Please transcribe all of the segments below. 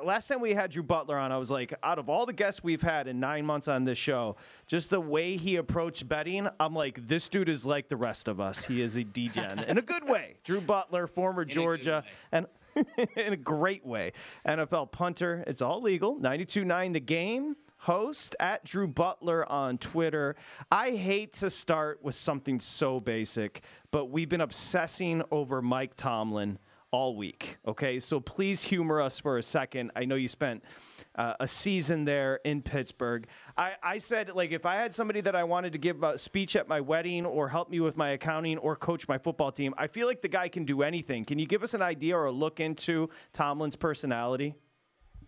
last time we had Drew Butler on, I was like, out of all the guests we've had in 9 months on this show, just the way he approached betting, I'm like, this dude is like the rest of us. He is a degen in a good way. Drew Butler, former Georgia, and in a great way. NFL punter. It's all legal. 92.9 The Game. Host at Drew Butler on Twitter. I hate to start with something so basic, but we've been obsessing over Mike Tomlin all week. Okay, so please humor us for a second. I know you spent a season there in Pittsburgh. I said, like, if I had somebody that I wanted to give a speech at my wedding or help me with my accounting or coach my football team, I feel like the guy can do anything. Can you give us an idea or a look into Tomlin's personality?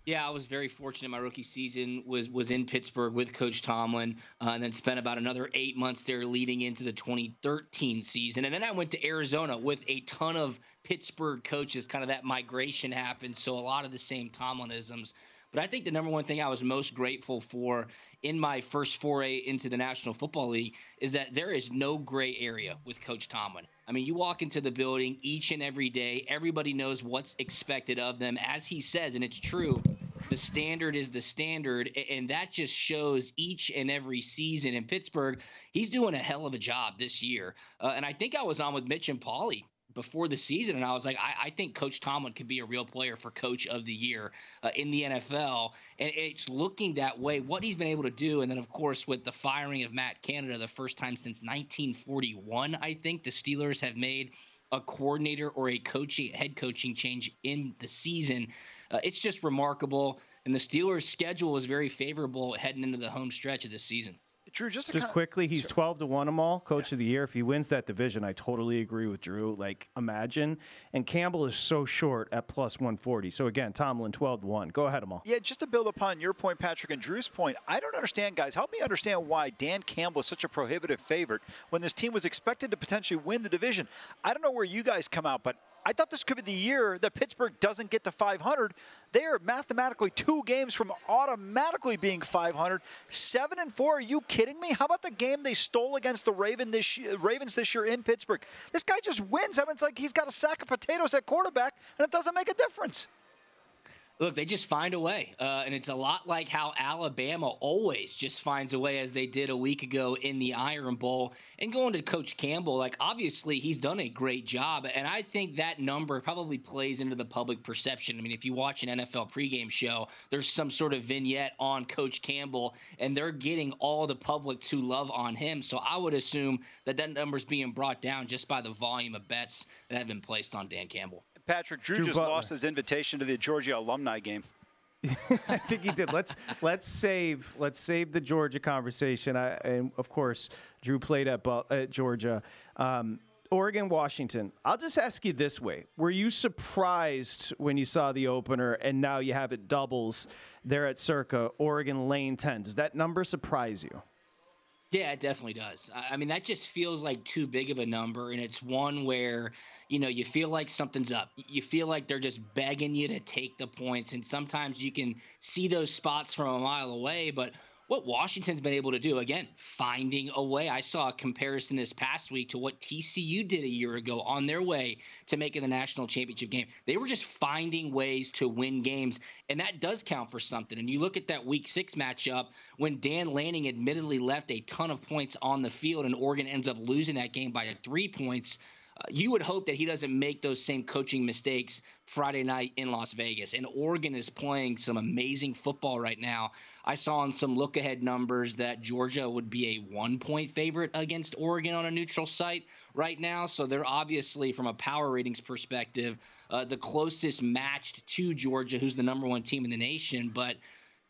Yeah, I was very fortunate. My rookie season was in Pittsburgh with Coach Tomlin, and then spent about another 8 months there leading into the 2013 season. And then I went to Arizona with a ton of Pittsburgh coaches. Kind of that migration happened, so a lot of the same Tomlinisms. But I think the number one thing I was most grateful for in my first foray into the National Football League is that there is no gray area with Coach Tomlin. I mean, you walk into the building each and every day. Everybody knows what's expected of them. As he says, and it's true, the standard is the standard, and that just shows each and every season in Pittsburgh. He's doing a hell of a job this year. And I think I was on with Mitch and Paulie before the season, and I was like, I think Coach Tomlin could be a real player for Coach of the Year in the NFL, and it's looking that way, what he's been able to do. And then, of course, with the firing of Matt Canada, the first time since 1941, I think the Steelers have made a coordinator or a head coaching change in the season. It's just remarkable, and the Steelers' schedule is very favorable heading into the home stretch of this season. Drew, just quickly, he's 12-1 them all, Coach of the Year. If he wins that division, I totally agree with Drew. Like, imagine. And Campbell is so short at plus 140. So, again, Tomlin, 12-1. Go ahead, Amal. Yeah, just to build upon your point, Patrick, and Drew's point, I don't understand, guys. Help me understand why Dan Campbell is such a prohibitive favorite when this team was expected to potentially win the division. I don't know where you guys come out, but I thought this could be the year that Pittsburgh doesn't get to 500. They are mathematically 2 games from automatically being 500. 7-4, are you kidding me? How about the game they stole against the Ravens this year in Pittsburgh? This guy just wins. I mean, it's like he's got a sack of potatoes at quarterback, and it doesn't make a difference. Look, they just find a way, and it's a lot like how Alabama always just finds a way, as they did a week ago in the Iron Bowl. And going to Coach Campbell, like, obviously he's done a great job, and I think that number probably plays into the public perception. I mean, if you watch an NFL pregame show, there's some sort of vignette on Coach Campbell, and they're getting all the public to love on him. So I would assume that number's being brought down just by the volume of bets that have been placed on Dan Campbell. Patrick, Drew just Butler lost his invitation to the Georgia alumni game. I think he did. Let's save the Georgia conversation. And of course, Drew played at Georgia. Oregon, Washington. I'll just ask you this way: were you surprised when you saw the opener, and now you have it doubles there at Circa Oregon lane 10? Does that number surprise you? Yeah, it definitely does. I mean, that just feels like too big of a number, and it's one where, you feel like something's up. You feel like they're just begging you to take the points, and sometimes you can see those spots from a mile away, but what Washington's been able to do, again, finding a way. I saw a comparison this past week to what TCU did a year ago on their way to making the national championship game. They were just finding ways to win games, and that does count for something. And you look at that Week 6 matchup when Dan Lanning admittedly left a ton of points on the field and Oregon ends up losing that game by 3 points. You would hope that he doesn't make those same coaching mistakes Friday night in Las Vegas. And Oregon is playing some amazing football right now. I saw on some look-ahead numbers that Georgia would be a 1-point favorite against Oregon on a neutral site right now. So they're obviously, from a power ratings perspective, the closest matched to Georgia, who's the number 1 team in the nation. But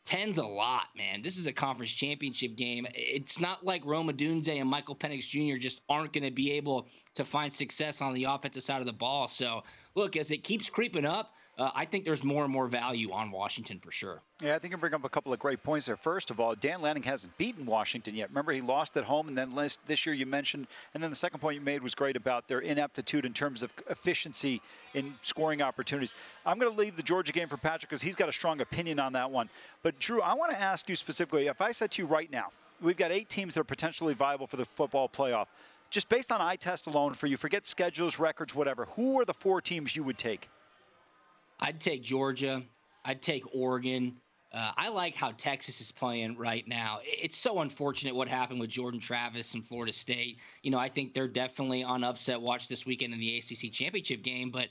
10's a lot, man. This is a conference championship game. It's not like Rome Odunze and Michael Penix Jr. just aren't going to be able to find success on the offensive side of the ball. So, look, as it keeps creeping up, I think there's more and more value on Washington for sure. Yeah, I think you bring up a couple of great points there. First of all, Dan Lanning hasn't beaten Washington yet. Remember, he lost at home, and then this year you mentioned, and then the second point you made was great about their ineptitude in terms of efficiency in scoring opportunities. I'm going to leave the Georgia game for Patrick because he's got a strong opinion on that one. But, Drew, I want to ask you specifically, if I said to you right now, we've got 8 teams that are potentially viable for the football playoff, just based on eye test alone for you, forget schedules, records, whatever, who are the 4 teams you would take? I'd take Georgia. I'd take Oregon. I like how Texas is playing right now. It's so unfortunate what happened with Jordan Travis and Florida State. I think they're definitely on upset watch this weekend in the ACC championship game, but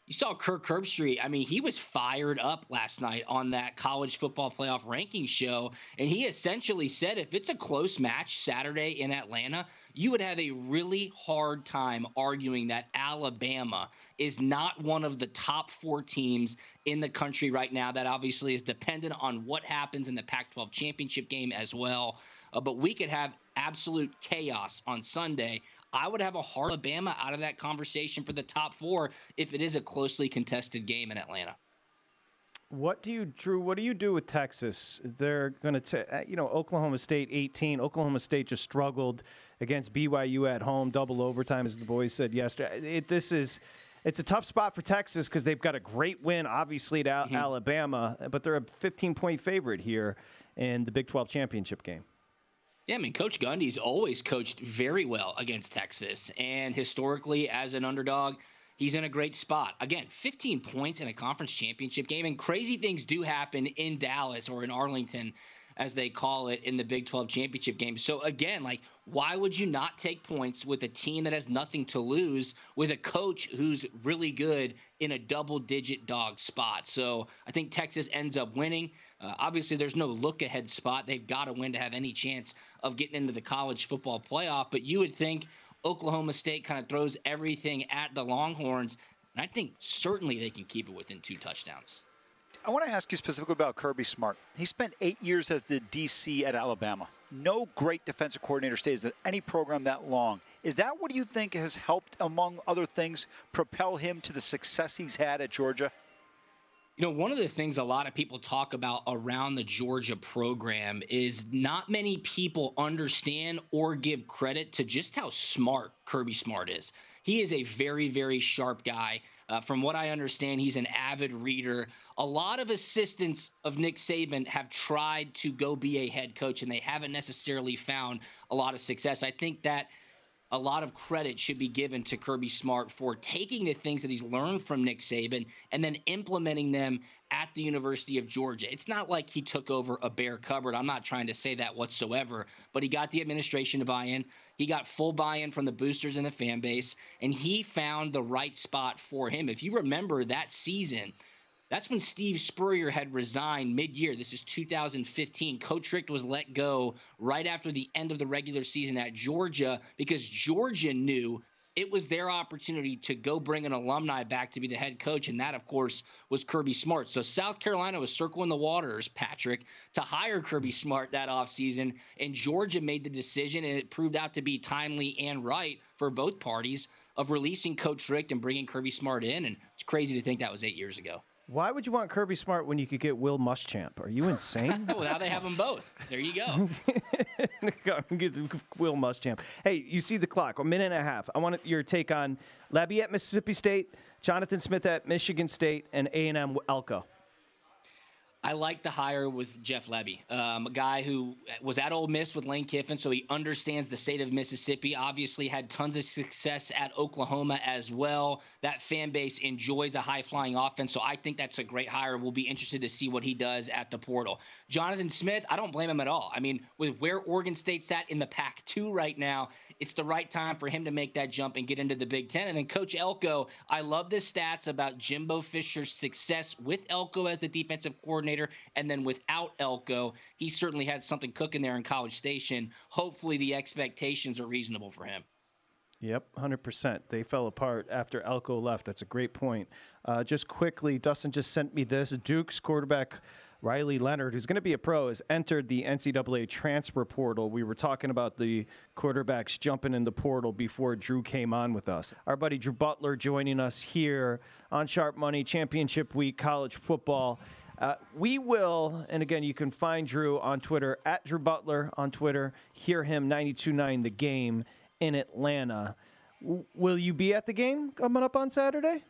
you saw Kirk Herbstreit. I mean, he was fired up last night on that college football playoff ranking show, and he essentially said if it's a close match Saturday in Atlanta, you would have a really hard time arguing that Alabama is not one of the top 4 teams in the country right now. That obviously is dependent on what happens in the Pac-12 championship game as well. But we could have absolute chaos on Sunday. I would have a hard Alabama out of that conversation for the top 4 if it is a closely contested game in Atlanta. Drew, what do you do with Texas? They're going to, Oklahoma State 18. Oklahoma State just struggled against BYU at home, double overtime, as the boys said yesterday. It's a tough spot for Texas because they've got a great win, obviously, to Alabama, but they're a 15-point favorite here in the Big 12 championship game. Yeah, I mean, Coach Gundy's always coached very well against Texas, and historically, as an underdog, he's in a great spot. Again, 15 points in a conference championship game, and crazy things do happen in Dallas or in Arlington, as they call it, in the Big 12 championship game. So again, why would you not take points with a team that has nothing to lose, with a coach who's really good in a double-digit dog spot? So I think Texas ends up winning. Obviously, there's no look-ahead spot. They've got to win to have any chance of getting into the college football playoff. But you would think Oklahoma State kind of throws everything at the Longhorns, and I think certainly they can keep it within 2 touchdowns. I want to ask you specifically about Kirby Smart. He spent 8 years as the DC at Alabama. No great defensive coordinator stays at any program that long. Is that what you think has helped, among other things, propel him to the success he's had at Georgia? One of the things a lot of people talk about around the Georgia program is not many people understand or give credit to just how smart Kirby Smart is. He is a very, very sharp guy. From what I understand, he's an avid reader. A lot of assistants of Nick Saban have tried to go be a head coach, and they haven't necessarily found a lot of success. I think that a lot of credit should be given to Kirby Smart for taking the things that he's learned from Nick Saban and then implementing them at the University of Georgia. It's not like he took over a bare cupboard. I'm not trying to say that whatsoever, but he got the administration to buy in. He got full buy-in from the boosters and the fan base, and he found the right spot for him. If you remember that season, that's when Steve Spurrier had resigned mid-year. This is 2015. Coach Richt was let go right after the end of the regular season at Georgia because Georgia knew it was their opportunity to go bring an alumni back to be the head coach, and that, of course, was Kirby Smart. So South Carolina was circling the waters, Patrick, to hire Kirby Smart that offseason, and Georgia made the decision, and it proved out to be timely and right for both parties of releasing Coach Richt and bringing Kirby Smart in, and it's crazy to think that was 8 years ago. Why would you want Kirby Smart when you could get Will Muschamp? Are you insane? Well, now they have them both. There you go. Will Muschamp. Hey, you see the clock. A minute and a half. I want your take on Labby at Mississippi State, Jonathan Smith at Michigan State, and A&M Elko. I like the hire with Jeff Lebby, a guy who was at Ole Miss with Lane Kiffin, so he understands the state of Mississippi, obviously had tons of success at Oklahoma as well. That fan base enjoys a high-flying offense, so I think that's a great hire. We'll be interested to see what he does at the portal. Jonathan Smith, I don't blame him at all. I mean, with where Oregon State's at in the Pac-2 right now, it's the right time for him to make that jump and get into the Big Ten. And then Coach Elko, I love the stats about Jimbo Fisher's success with Elko as the defensive coordinator, and then without Elko, he certainly had something cooking there in College Station. Hopefully the expectations are reasonable for him. Yep, 100%. They fell apart after Elko left. That's a great point. Just quickly, Dustin just sent me this. Duke's quarterback Riley Leonard, who's going to be a pro, has entered the NCAA transfer portal. We were talking about the quarterbacks jumping in the portal before Drew came on with us. Our buddy Drew Butler joining us here on Sharp Money, Championship Week, college football. We will, and again, you can find Drew on Twitter, at Drew Butler on Twitter. Hear him, 92.9 The Game in Atlanta. Will you be at the game coming up on Saturday?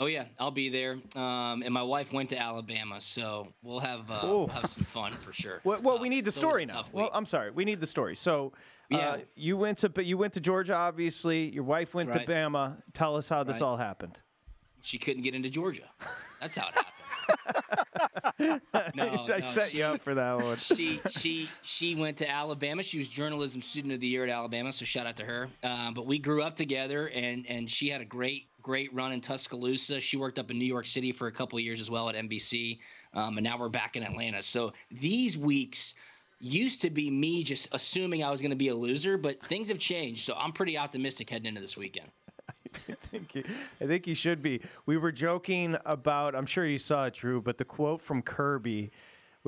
Oh, yeah, I'll be there. And my wife went to Alabama, so we'll have some fun for sure. Well, we need the story now. Well, I'm sorry. We need the story. So you went to Georgia, obviously. Your wife went to Bama. Tell us how this all happened. She couldn't get into Georgia. That's how it happened. I set you up for that one. She went to Alabama. She was journalism student of the year at Alabama, so shout out to her. But we grew up together, and she had a great run in Tuscaloosa. She worked up in New York City for a couple of years as well at NBC, and now we're back in Atlanta. So these weeks used to be me just assuming I was going to be a loser, but things have changed. So I'm pretty optimistic heading into this weekend. I think you should be. We were joking about, I'm sure you saw it, Drew, but the quote from Kirby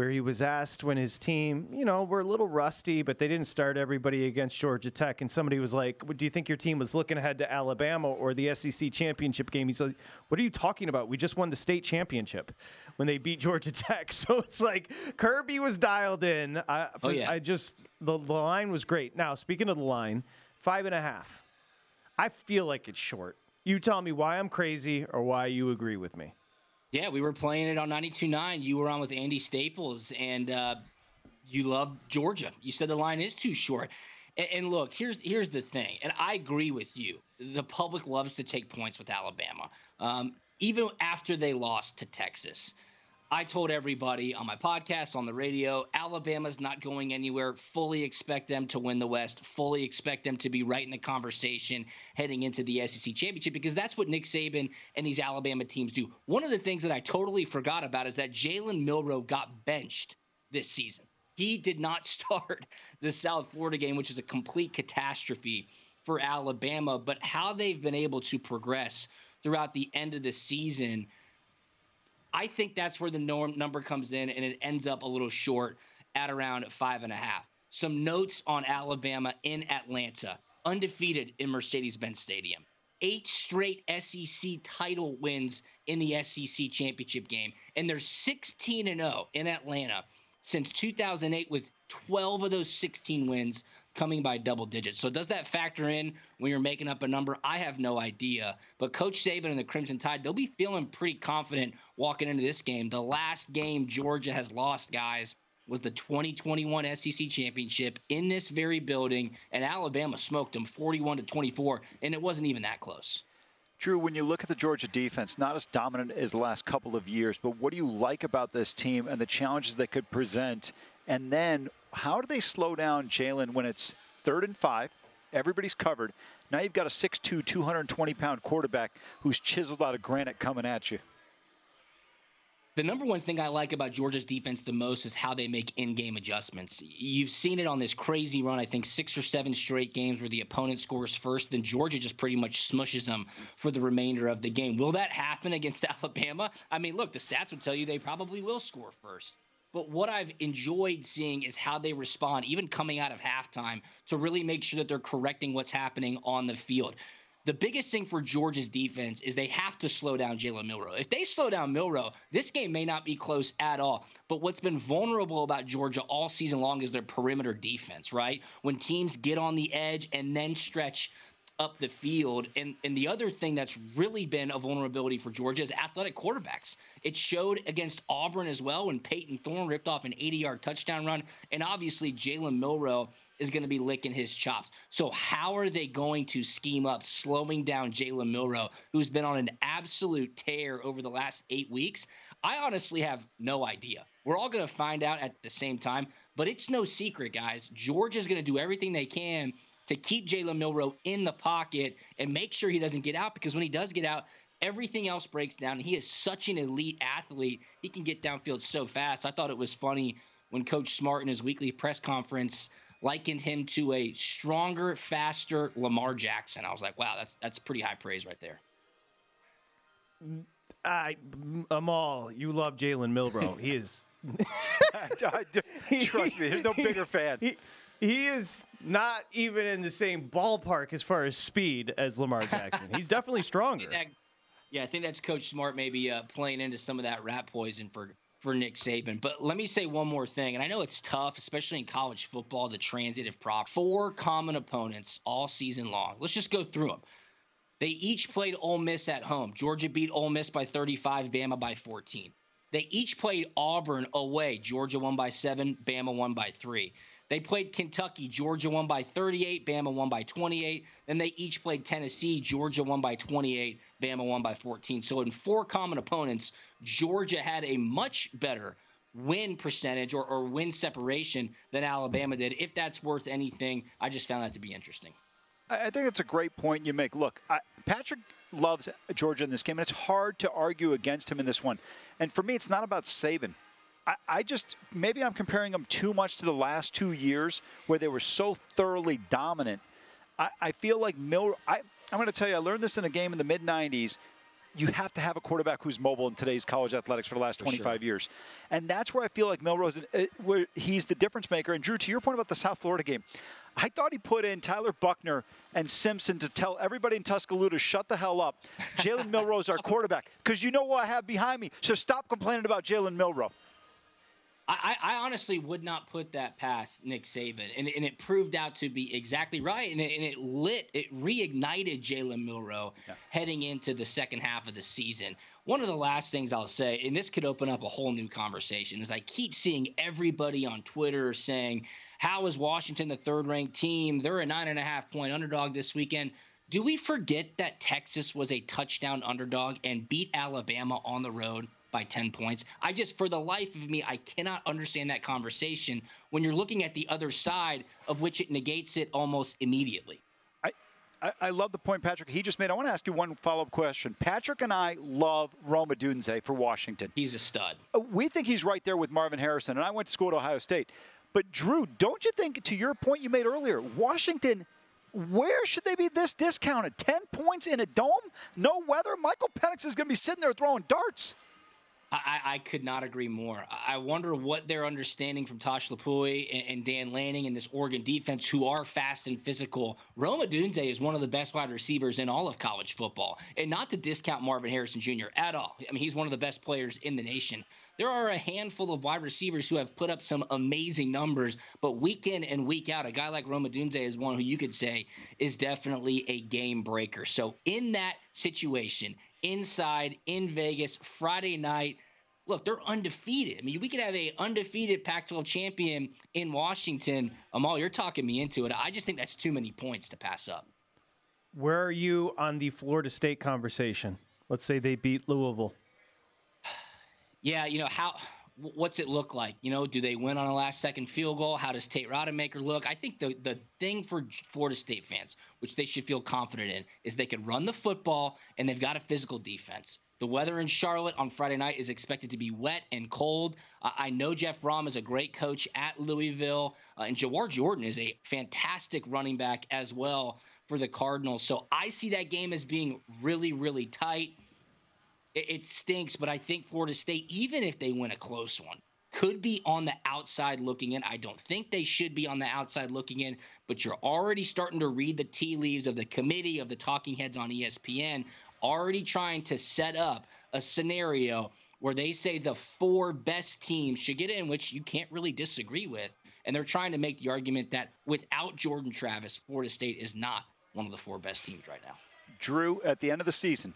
where he was asked when his team, were a little rusty, but they didn't start everybody against Georgia Tech. And somebody was like, do you think your team was looking ahead to Alabama or the SEC championship game? He's like, what are you talking about? We just won the state championship when they beat Georgia Tech. So it's like Kirby was dialed in. The line was great. Now, speaking of the line, 5.5. I feel like it's short. You tell me why I'm crazy or why you agree with me. Yeah, we were playing it on 92.9. You were on with Andy Staples, and you love Georgia. You said the line is too short. And look, here's the thing, and I agree with you. The public loves to take points with Alabama, even after they lost to Texas. I told everybody on my podcast, on the radio, Alabama's not going anywhere. Fully expect them to win the West. Fully expect them to be right in the conversation heading into the SEC championship, because that's what Nick Saban and these Alabama teams do. One of the things that I totally forgot about is that Jalen Milroe got benched this season. He did not start the South Florida game, which was a complete catastrophe for Alabama. But how they've been able to progress throughout the end of the season, I think that's where the number comes in, and it ends up a little short at around 5.5. Some notes on Alabama in Atlanta. Undefeated in Mercedes-Benz Stadium. 8 straight SEC title wins in the SEC championship game. And they're 16-0 in Atlanta since 2008, with 12 of those 16 wins coming by double digits. So does that factor in when you're making up a number? I have no idea. But Coach Saban and the Crimson Tide, they'll be feeling pretty confident walking into this game. The last game Georgia has lost, guys, was the 2021 SEC championship in this very building, and Alabama smoked them 41-24, and it wasn't even that close. Drew, when you look at the Georgia defense, not as dominant as the last couple of years, but what do you like about this team and the challenges they could present? And then how do they slow down Jalen when it's 3rd and 5? Everybody's covered. Now you've got a 6'2", 220-pound quarterback who's chiseled out of granite coming at you. The number one thing I like about Georgia's defense the most is how they make in-game adjustments. You've seen it on this crazy run, I think 6 or 7 straight games where the opponent scores first, then Georgia just pretty much smushes them for the remainder of the game. Will that happen against Alabama? I mean, look, the stats would tell you they probably will score first. But what I've enjoyed seeing is how they respond, even coming out of halftime, to really make sure that they're correcting what's happening on the field. The biggest thing for Georgia's defense is they have to slow down Jalen Milroe. If they slow down Milroe, this game may not be close at all. But what's been vulnerable about Georgia all season long is their perimeter defense, right? When teams get on the edge and then stretch up the field. And the other thing that's really been a vulnerability for Georgia is athletic quarterbacks. It showed against Auburn as well when Peyton Thorne ripped off an 80-yard touchdown run. And obviously Jalen Milroe is going to be licking his chops. So how are they going to scheme up slowing down Jalen Milroe, who's been on an absolute tear over the last 8 weeks? I honestly have no idea. We're all going to find out at the same time, but it's no secret, guys. Georgia's going to do everything they can to keep Jalen Milroe in the pocket and make sure he doesn't get out, because when he does get out, everything else breaks down. And he is such an elite athlete. He can get downfield so fast. I thought it was funny when Coach Smart in his weekly press conference likened him to a stronger, faster Lamar Jackson. I was like, wow, that's pretty high praise right there. Amal, you love Jalen Milroe. He is. Trust me, there's no bigger fan. He is not even in the same ballpark as far as speed as Lamar Jackson. He's definitely stronger. I think that's Coach Smart maybe playing into some of that rat poison for Nick Saban. But let me say one more thing, and I know it's tough, especially in college football, the transitive prop. 4 common opponents all season long. Let's just go through them. They each played Ole Miss at home. Georgia beat Ole Miss by 35, Bama by 14. They each played Auburn away. Georgia won by 7, Bama won by 3. They played Kentucky. Georgia won by 38. Bama won by 28. Then they each played Tennessee. Georgia won by 28. Bama won by 14. So in 4 common opponents, Georgia had a much better win percentage or win separation than Alabama did. If that's worth anything, I just found that to be interesting. I think it's a great point you make. Look, Patrick loves Georgia in this game, and it's hard to argue against him in this one. And for me, it's not about Saban. Maybe I'm comparing them too much to the last 2 years where they were so thoroughly dominant. I feel like Milroe, I'm going to tell you, I learned this in a game in the mid-'90s. You have to have a quarterback who's mobile in today's college athletics for the last 25 years. And that's where I feel like Milroe's, where he's the difference maker. And Drew, to your point about the South Florida game, I thought he put in Tyler Buckner and Simpson to tell everybody in Tuscaloosa, shut the hell up. Jalen Milroe is our quarterback because you know what I have behind me. So stop complaining about Jalen Milroe. I honestly would not put that past Nick Saban, and it proved out to be exactly right, and it reignited Jalen Milroe heading into the second half of the season. One of the last things I'll say, and this could open up a whole new conversation, is I keep seeing everybody on Twitter saying, how is Washington the third-ranked team? They're a 9.5-point underdog this weekend. Do we forget that Texas was a touchdown underdog and beat Alabama on the road by 10 points? For the life of me, I cannot understand that conversation when you're looking at the other side, of which it negates it almost immediately. I love the point Patrick he just made. I want to ask you one follow-up question. Patrick and I love Rome Odunze for Washington. He's a stud. We think he's right there with Marvin Harrison, and I went to school at Ohio State. But, Drew, don't you think, to your point you made earlier, Washington, where should they be this discounted? 10 points in a dome? No weather? Michael Penix is going to be sitting there throwing darts. I could not agree more. I wonder what they're understanding from Tosh Lupui and Dan Lanning and this Oregon defense, who are fast and physical. Rome Odunze is one of the best wide receivers in all of college football, and not to discount Marvin Harrison Jr. at all. I mean, he's one of the best players in the nation. There are a handful of wide receivers who have put up some amazing numbers, but week in and week out, a guy like Rome Odunze is one who you could say is definitely a game breaker. So in that situation, inside in Vegas, Friday night, look, they're undefeated. I mean, we could have a undefeated Pac-12 champion in Washington. Amal, you're talking me into it. I just think that's too many points to pass up. Where are you on the Florida State conversation? Let's say they beat Louisville. Yeah, what's it look like? Do they win on a last-second field goal? How does Tate Rodemaker look? I think the thing for Florida State fans, which they should feel confident in, is they can run the football, and they've got a physical defense. The weather in Charlotte on Friday night is expected to be wet and cold. I know Jeff Brom is a great coach at Louisville, and Jawar Jordan is a fantastic running back as well for the Cardinals. So I see that game as being really, really tight. It stinks, but I think Florida State, even if they win a close one, could be on the outside looking in. I don't think they should be on the outside looking in, but you're already starting to read the tea leaves of the committee, of the talking heads on ESPN, already trying to set up a scenario where they say the 4 best teams should get in, which you can't really disagree with. And they're trying to make the argument that without Jordan Travis, Florida State is not one of the 4 best teams right now. Drew, at the end of the season,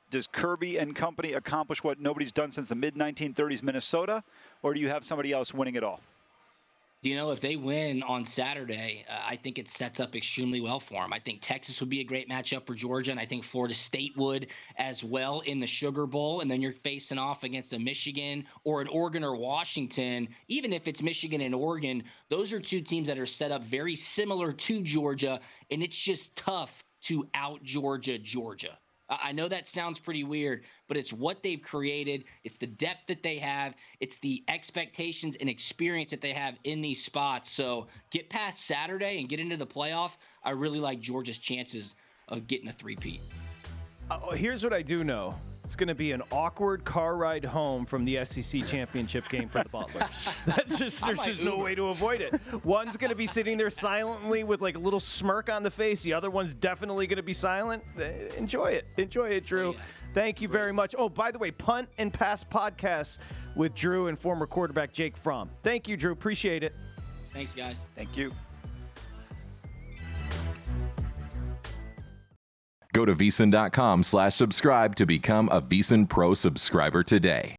does Kirby and company accomplish what nobody's done since the mid-1930s Minnesota, or do you have somebody else winning it all? If they win on Saturday, I think it sets up extremely well for them. I think Texas would be a great matchup for Georgia, and I think Florida State would as well in the Sugar Bowl. And then you're facing off against a Michigan or an Oregon or Washington. Even if it's Michigan and Oregon, those are 2 teams that are set up very similar to Georgia, and it's just tough to out-Georgia Georgia. I know that sounds pretty weird, but it's what they've created. It's the depth that they have. It's the expectations and experience that they have in these spots. So get past Saturday and get into the playoff. I really like Georgia's chances of getting a three-peat. Here's what I do know. It's going to be an awkward car ride home from the SEC championship game for the Butlers. There's just no way to avoid it. One's going to be sitting there silently with like a little smirk on the face. The other one's definitely going to be silent. Enjoy it. Enjoy it, Drew. Oh, yeah. Thank you very much. Oh, by the way, Punt and Pass podcasts with Drew and former quarterback Jake Fromm. Thank you, Drew. Appreciate it. Thanks, guys. Thank you. Go to VSiN.com/subscribe to become a VSiN Pro subscriber today.